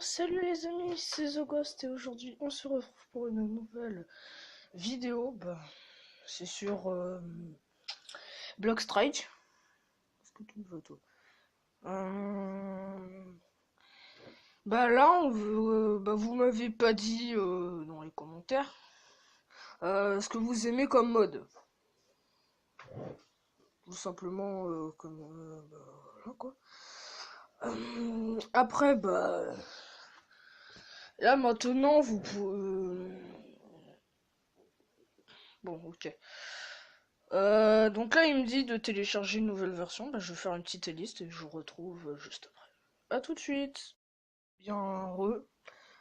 Salut les amis, c'est The Ghost et aujourd'hui on se retrouve pour une nouvelle vidéo. C'est sur Blockstrike. Est-ce que tu me veux toi? Là vous m'avez pas dit dans les commentaires ce que vous aimez comme mode. Tout simplement voilà quoi. Après là maintenant vous pouvez. Bon ok. Donc là, il me dit de télécharger une nouvelle version. Je vais faire une petite liste et je vous retrouve juste après. A tout de suite. Bien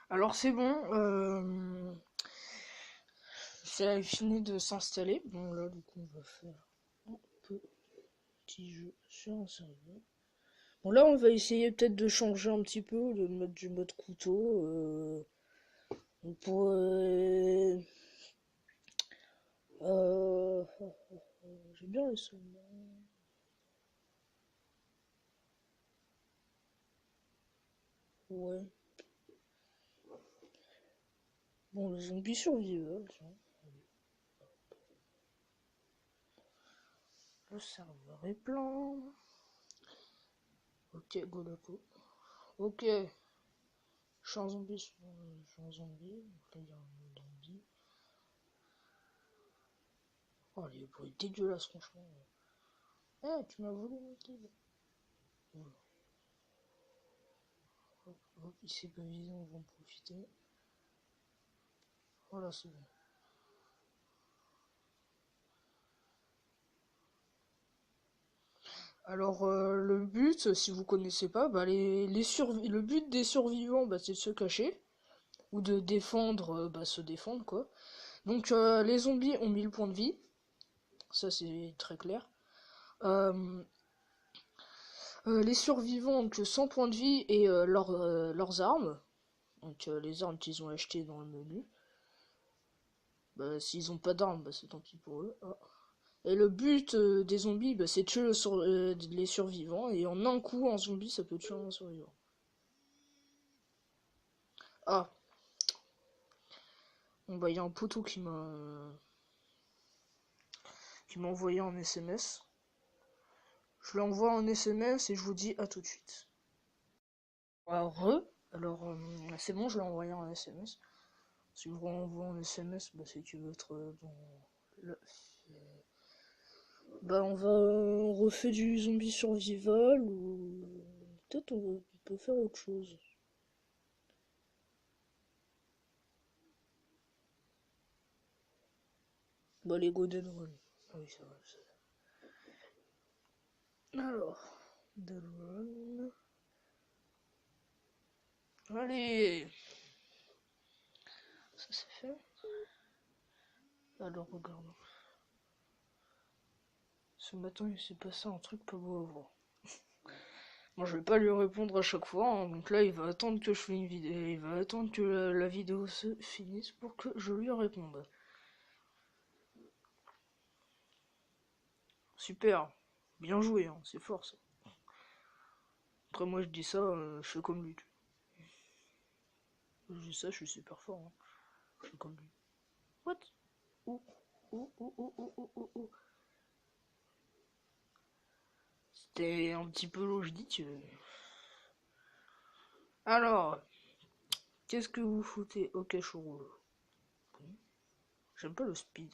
Alors c'est bon. Ça a fini de s'installer. Bon là, du coup, on va faire un petit jeu sur un serveur. Bon là, on va essayer peut-être de changer un petit peu, de mettre du mode couteau. On pourrait... J'aime bien les sons. Ouais. Bon, le zombie survival, tiens. Le serveur est plein. Ok, Godako. Ok. Je suis un zombie. Je suis un zombie. Donc là, il y a un zombie. Oh, les bruits dégueulasses, franchement. Eh, tu m'as volé mon kill. Voilà. Hop, hop, il s'est pas visé, on va en profiter. Voilà, c'est bon. Alors, le but, si vous connaissez pas, le but des survivants, c'est de se cacher. Ou de défendre, se défendre, quoi. Donc, les zombies ont 1000 points de vie. Ça, c'est très clair. Euh, les survivants ont que 100 points de vie et leurs armes. Donc les armes qu'ils ont achetées dans le menu. S'ils ont pas d'armes, c'est tant pis pour eux. Ah. Et le but des zombies, c'est de tuer les survivants. Et en un coup, un zombie, ça peut tuer un survivant. Ah. Bon il y a un poteau qui m'a envoyé un SMS. Je l'envoie en SMS et je vous dis à tout de suite. Alors, c'est bon, je l'ai envoyé en SMS. Si vous renvoie en SMS, c'est qu'il veut être dans le... on refait du zombie survival ou peut-être on peut faire autre chose. Les Golden Run. Ah oui, c'est vrai. Alors, Dead Run. Allez, ça c'est fait. Alors, regardons. Ce matin, il s'est passé un truc pas beau à voir. Moi, je vais pas lui répondre à chaque fois, hein. Donc là, il va attendre que je fasse une vidéo. Il va attendre que la vidéo se finisse pour que je lui réponde. Super. Bien joué, hein. C'est fort ça. Après, moi, je dis ça, je fais comme lui. Je dis ça, je suis super fort, hein. Je fais comme lui. What? Oh, oh, oh, oh, oh, oh, oh, oh. C'était un petit peu logique. Alors, qu'est-ce que vous foutez? Ok, je roule. J'aime pas le speed.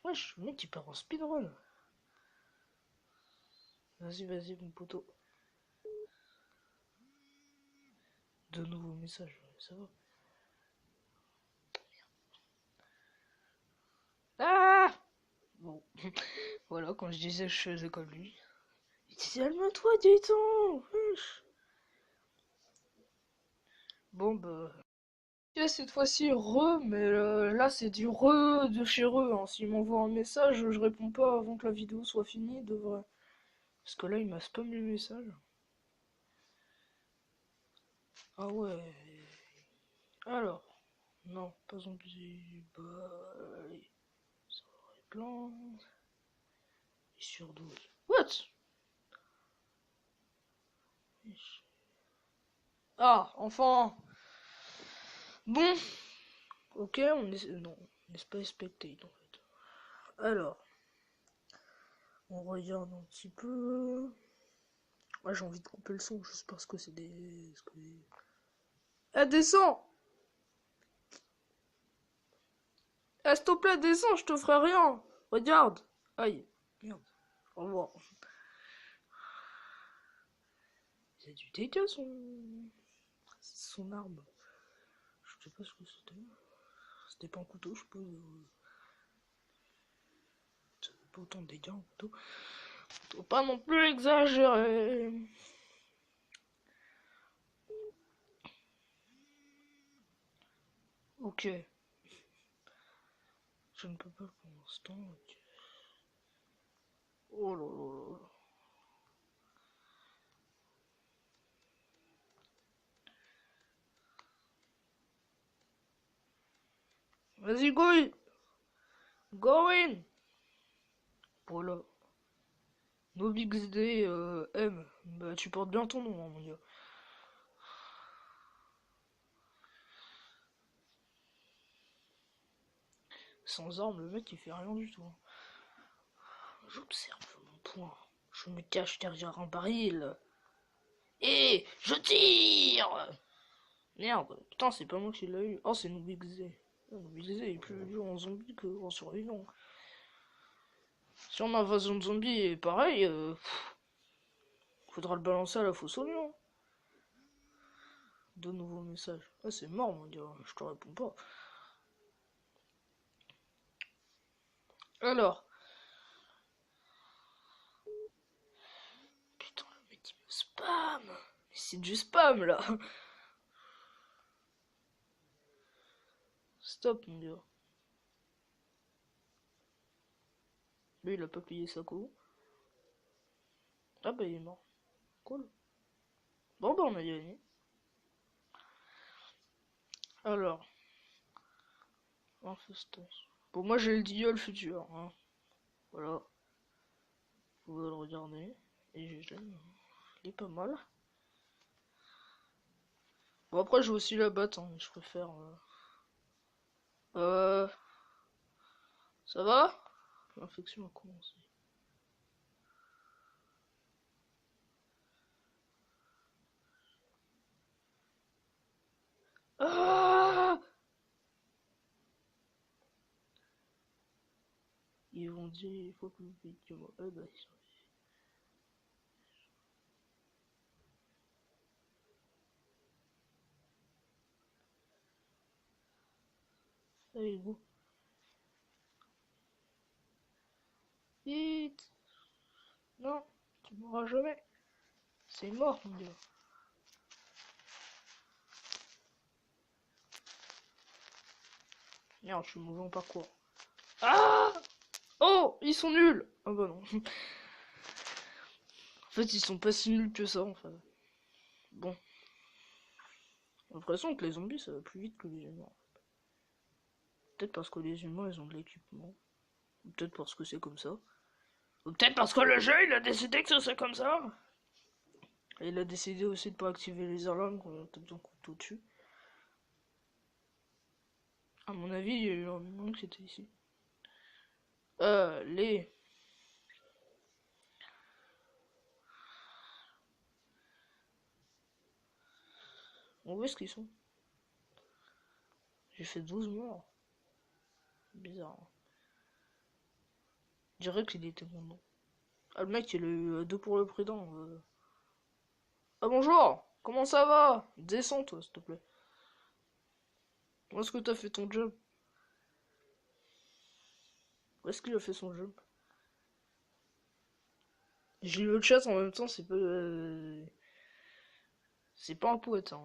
Wesh, le mec il part en speedrun. Vas-y, vas-y, mon poteau. De nouveaux messages, ça va. Ah! Bon, voilà, quand je disais je faisais comme lui. Il disait, calme-toi, dis-donc! Bon, cette fois-ci, mais là, c'est du de chez hein. S'il m'envoie un message, je réponds pas avant que la vidéo soit finie, de vrai. Parce que là, il m'a spam le message. Ah ouais. Alors, non, pas zombie. Allez, ça va. plein. Et sur 12. What? Ah, enfin. Bon. Ok, on est... Non, on est pas spectate en fait. Alors. On regarde un petit peu. Ah, j'ai envie de couper le son juste parce que c'est des... Eh, descends! Eh, s'il te plaît, descends, je te ferai rien! Regarde! Aïe, merde. Au revoir. C'est du dégât son arme. Je sais pas ce que c'était. C'était pas un couteau, je suppose. C'était pas autant de dégâts un couteau. Faut pas non plus exagérer. Ok. Je ne peux pas pour l'instant. Okay. Oh là là là. Vas-y, go in! Go in! Voilà. No Big D M. Bah, tu portes bien ton nom, hein, mon gars. Sans arme, le mec il fait rien du tout. J'observe mon point. Je me cache derrière un baril. Et je tire! Merde, putain, c'est pas moi qui l'ai eu. Oh, c'est Nubixé. Nubixé est plus dur en zombie que en survivant. Si on invasion de zombies est pareil, faudra le balancer à la fosse au lion. De nouveaux messages. Ah, c'est mort, mon gars, je te réponds pas. Alors. Putain, le mec il me spam. Mais c'est du spam là. Stop, mon gars. Lui, il a pas plié sa co. Ah bah, il est mort. Cool. Bon bah, on a gagné. Alors. Infestance. Bon, moi j'ai le Dio le futur. Hein. Voilà. Vous pouvez le regarder. Et j'aime. Il est pas mal. Bon, après, je vais aussi la battre. Hein, mais je préfère. Ça va? L'infection a commencé. Ah! Ils vont dire, il faut que vous vite que moi. Eh bah, ils sont... Allez, go. Vite! Non, tu mourras jamais. C'est mort, mon gars. Merde, je suis mauvais en parcours. Ah! Oh! Ils sont nuls! Ah bah non. En fait, ils sont pas si nuls que ça, en fait. Bon. J'ai l'impression que les zombies, ça va plus vite que les humains. Peut-être parce que les humains, ils ont de l'équipement. Ou peut-être parce que c'est comme ça. Ou peut-être parce que le jeu, il a décidé que c'est comme ça. Et il a décidé aussi de pas activer les alarmes quand on tape ton couteau dessus. À mon avis, il y a eu un humain qui était ici. Les... Où est-ce qu'ils sont? J'ai fait 12 morts. Bizarre. Je dirais qu'il était mon nom. Ah, le mec, il a eu 2 pour le prix d'un. Ah, bonjour! Comment ça va? Descends, toi, s'il te plaît. Où est-ce que t'as fait ton job? Où est-ce qu'il a fait son job? J'ai lu le chat en même temps, c'est pas un poète, hein.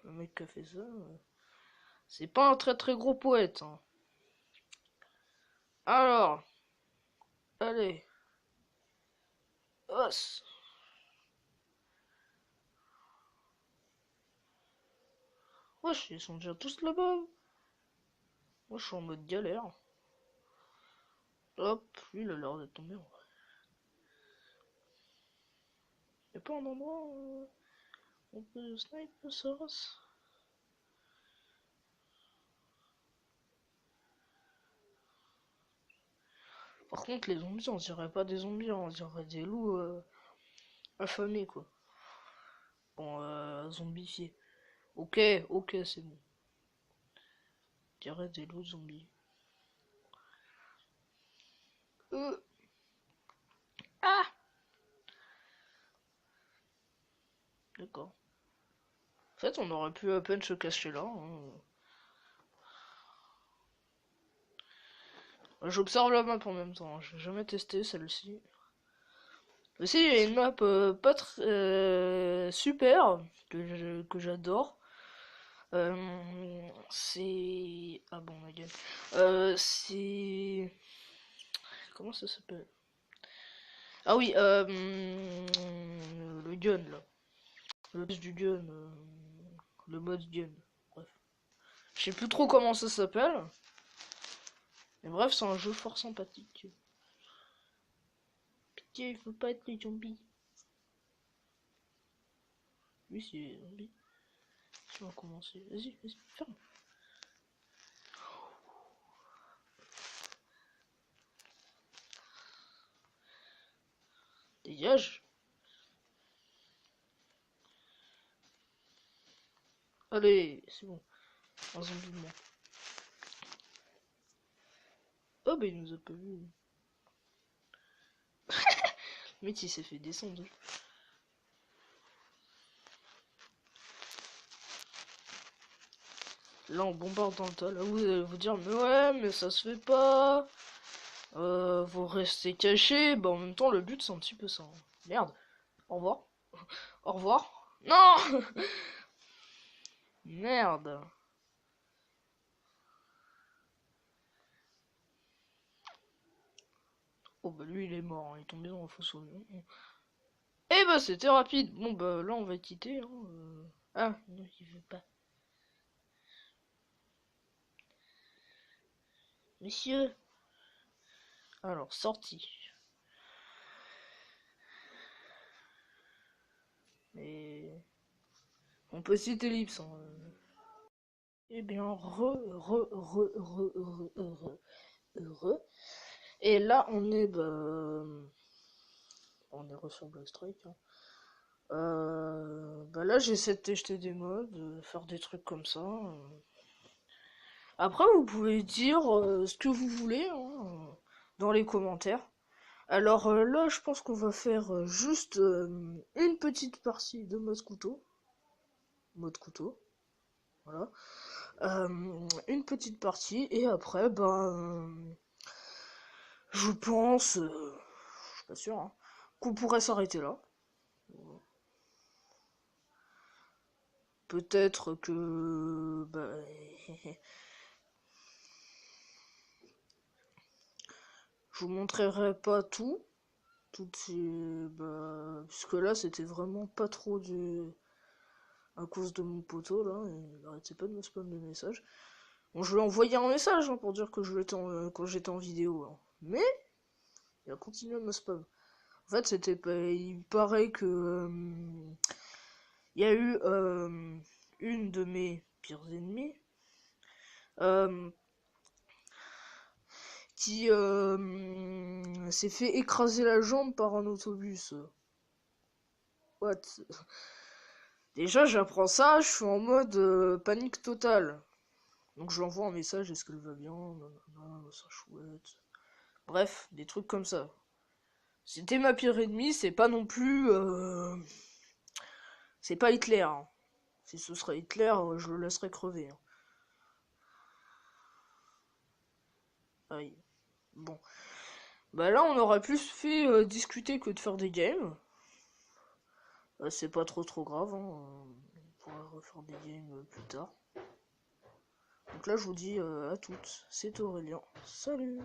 Le mec qui a fait ça. C'est pas un très très gros poète, hein. Alors, allez. Os. Wesh, ils sont déjà tous là-bas. Moi, je suis en mode galère. Hop, lui il a l'air d'être tombé en vrai. Y'a pas un endroit où on peut sniper sa race? Par contre, les zombies, on dirait pas des zombies, on dirait des loups affamés quoi. Bon, zombifiés. Ok, ok, c'est bon. On dirait des loups zombies. Ah! D'accord. En fait, on aurait pu à peine se cacher là. Hein. J'observe la map en même temps. J'ai jamais testé celle-ci. Aussi, il y a une map pas très super que j'adore. C'est ah bon ma gueule. C'est comment ça s'appelle? Ah oui, le gun là. Le boss du gun, le mode gun. Bref, je sais plus trop comment ça s'appelle. Mais bref, c'est un jeu fort sympathique. Pitié, il faut pas être les zombies. Oui, c'est les zombies. On va commencer. Vas-y, vas-y, ferme. Dégage. Allez, c'est bon. Un zombie de moins. Oh bah il nous a pas vu. Le mec il s'est fait descendre. Là on bombarde dans le tas. Là vous allez vous dire mais ouais mais ça se fait pas. Vous restez caché. Bah en même temps le but c'est un petit peu ça. Hein. Merde. Au revoir. Au revoir. Non. Merde. Oh bah lui il est mort. Hein. Il est tombé dans la fosse au lion. Eh bah c'était rapide. Bon bah là on va quitter. Hein. Ah non il veut pas. Monsieur. Alors sortie. Et on peut citer ellipse. Hein. Eh bien, heureux. Et là, on est sur Black Strike. Hein. Bah là, j'essaie de tester des modes, faire des trucs comme ça. Après, vous pouvez dire ce que vous voulez hein, dans les commentaires. Alors là, je pense qu'on va faire juste une petite partie de mode couteau, voilà. Une petite partie et après, je pense, je suis pas sûr, hein, qu'on pourrait s'arrêter là. Peut-être que, je vous montrerai pas toutes ces, puisque là c'était vraiment pas trop à cause de mon poteau là, il arrêtait pas de me spam des messages. Bon, je lui ai envoyé un message hein, pour dire que quand j'étais en vidéo, hein. Mais il a continué à me spam. En fait, c'était pas, il paraît que il y a eu une de mes pires ennemis euh, qui s'est fait écraser la jambe par un autobus. What? Déjà, j'apprends ça, je suis en mode panique totale. Donc je lui envoie un message, est-ce qu'elle va bien? Nanana, ça chouette. Bref, des trucs comme ça. C'était ma pire ennemie, c'est pas non plus... c'est pas Hitler. Hein. Si ce serait Hitler, je le laisserais crever. Hein. Aïe. Bon. Bah là, on aurait plus fait discuter que de faire des games. C'est pas trop grave. Hein. On pourra refaire des games plus tard. Donc là, je vous dis à toutes. C'est Aurélien. Salut!